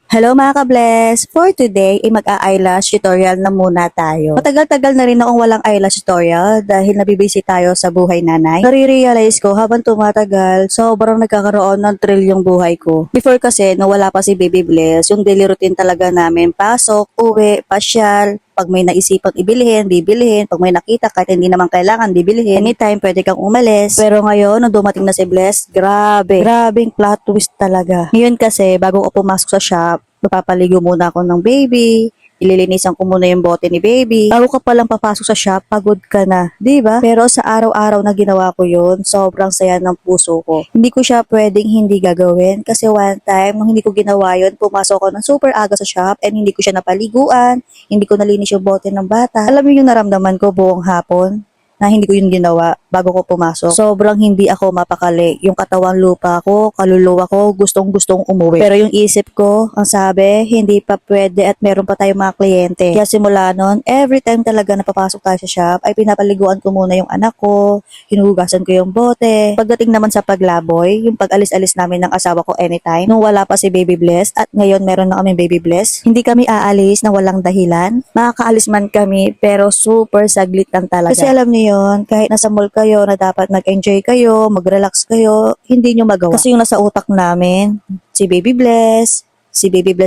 Hello mga ka-bless! For today, mag-eyelash tutorial na muna tayo. Matagal-tagal na rin akong walang eyelash tutorial dahil nabibisi tayo sa buhay nanay. Nare-realize ko habang tumatagal, sobrang nagkakaroon ng thrill yung buhay ko. Before kasi, nung wala pa si Baby Bless, yung daily routine talaga namin, pasok, uwi, pasyal, pag may naisipang ibilhin, bibilhin. Pag may nakita, kahit hindi naman kailangan, bibilhin. Anytime, pwede kang umalis. Pero ngayon, nung dumating na si Bless, grabing plot twist talaga. Ngayon kasi, bago ako pumasok sa shop, magpapaligo muna ako ng baby. Ililinisan ko muna yung bote ni baby. Bago ka palang papasok sa shop, pagod ka na. 'Di ba? Pero sa araw-araw na ginawa ko yun, sobrang saya ng puso ko. Hindi ko siya pwedeng hindi gagawin kasi one time, nung hindi ko ginawa yun, pumasok ako ng super aga sa shop and hindi ko siya napaliguan, hindi ko nalinis yung bote ng bata. Alam mo yung naramdaman ko buong hapon? Na hindi ko yun ginawa bago ko pumasok. Sobrang hindi ako mapakali. Yung katawang lupa ko, kaluluwa ko, gustong-gustong umuwi. Pero yung isip ko, ang sabi, hindi pa pwede at meron pa tayong mga kliyente. Kaya simula nun, every time talaga na papasok tayo sa shop, ay pinapaliguan ko muna yung anak ko, hinuhugasan ko yung bote. Pagdating naman sa paglaboy, yung pag-alis-alis namin ng asawa ko anytime, nung wala pa si Baby Bless at ngayon meron na kami Baby Bless, hindi kami aalis na walang dahilan. Makakaalis man kami, pero super saglit lang talaga. Kasi alam niyo yun, kahit nasa mall kayo na dapat mag-enjoy kayo, mag-relax kayo, hindi nyo magawa. Kasi yung nasa utak namin, si Baby Bless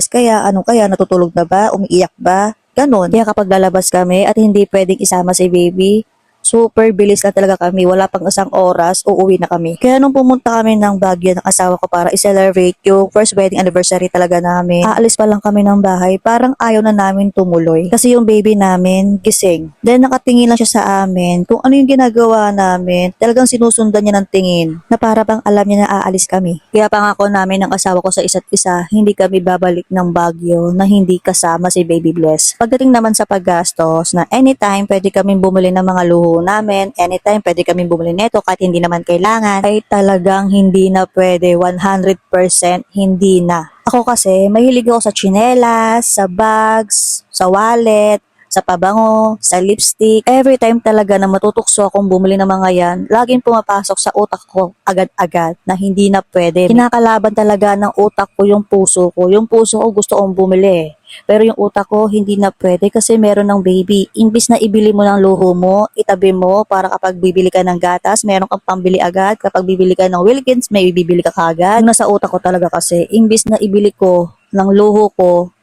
kaya, ano kaya, natutulog na ba, umiiyak ba, ganon. Kaya kapag lalabas kami at hindi pwedeng isama si Baby, super bilis lang talaga kami. Wala pang isang oras, uuwi na kami. Kaya nung pumunta kami ng Baguio ng asawa ko para i-celebrate yung first wedding anniversary talaga namin, aalis pa lang kami ng bahay, parang ayaw na namin tumuloy. Kasi yung baby namin, gising. Then nakatingin lang siya sa amin kung ano yung ginagawa namin. Talagang sinusundan niya ng tingin na para bang alam niya na aalis kami. Kaya pangako namin ng asawa ko sa isa't isa, hindi kami babalik ng Baguio na hindi kasama si Baby Bless. Pagdating naman sa paggastos na anytime pwede kami bumili ng mga luho namin, anytime pwede kami bumili nito kahit hindi naman kailangan, ay talagang hindi na pwede, 100% hindi na. Ako kasi, mahilig ako sa tsinelas, sa bags, sa wallet, sa pabango, sa lipstick. Every time talaga na matutukso akong bumili ng mga yan, laging pumapasok sa utak ko agad-agad na hindi na pwede. Kinakalaban talaga ng utak ko yung puso ko. Yung puso ko gusto kong bumili. Pero yung utak ko hindi na pwede kasi meron ng baby. Imbis na ibili mo ng luho mo, itabi mo para kapag bibili ka ng gatas, meron kang pambili agad. Kapag bibili ka ng Wilkins, may bibili ka kagad. Yung nasa utak ko talaga kasi, imbis na ibili ko ng luho ko,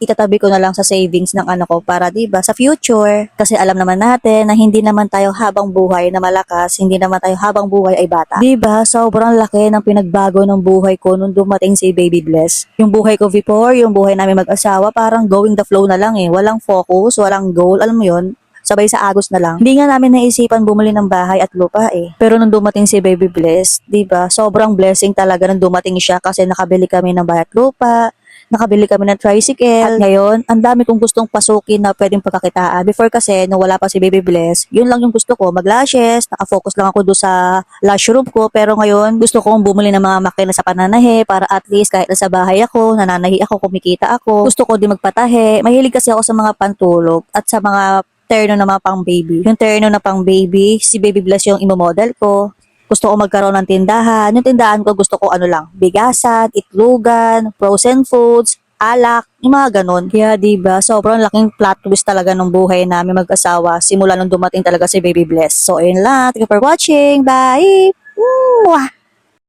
itatabi ko na lang sa savings ng anak ko para 'di ba sa future, kasi alam naman natin na hindi naman tayo habang buhay na malakas, hindi naman tayo habang buhay ay bata. 'Di ba? Sobrang laki ng pinagbago ng buhay ko nung dumating si Baby Bless. Yung buhay ko before, yung buhay namin mag-asawa, parang going the flow na lang eh. Walang focus, walang goal, alam mo 'yon? Sabay sa agos na lang. Hindi nga namin naisipan bumili ng bahay at lupa eh. Pero nung dumating si Baby Bless, 'di ba? Sobrang blessing talaga nung dumating siya kasi nakabili kami ng bahay at lupa. Nakabili kami ng tricycle. At ngayon, ang dami kong gustong pasukin na pwedeng pagkakitaan. Before kasi, nung wala pa si Baby Bless, yun lang yung gusto ko, mag-lashes. Nakafocus lang ako doon sa lash room ko. Pero ngayon, gusto kong bumili ng mga makina sa pananahe para at least kahit nasa bahay ako, nananahi ako, kumikita ako. Gusto ko din magpatahe. Mahilig kasi ako sa mga pantulog at sa mga terno na mga pang baby. Yung terno na pang baby, si Baby Bless yung imomodel ko. Gusto ko magkaroon ng tindahan. Yung tindahan ko gusto ko ano lang, bigasan, itlogan, frozen foods, alak, yung mga ganun. Kaya diba, sobrang laking plot twist talaga ng buhay namin mag-asawa simula nung dumating talaga si Baby Bless. So ayun lang, thank you for watching. Bye! Mwah!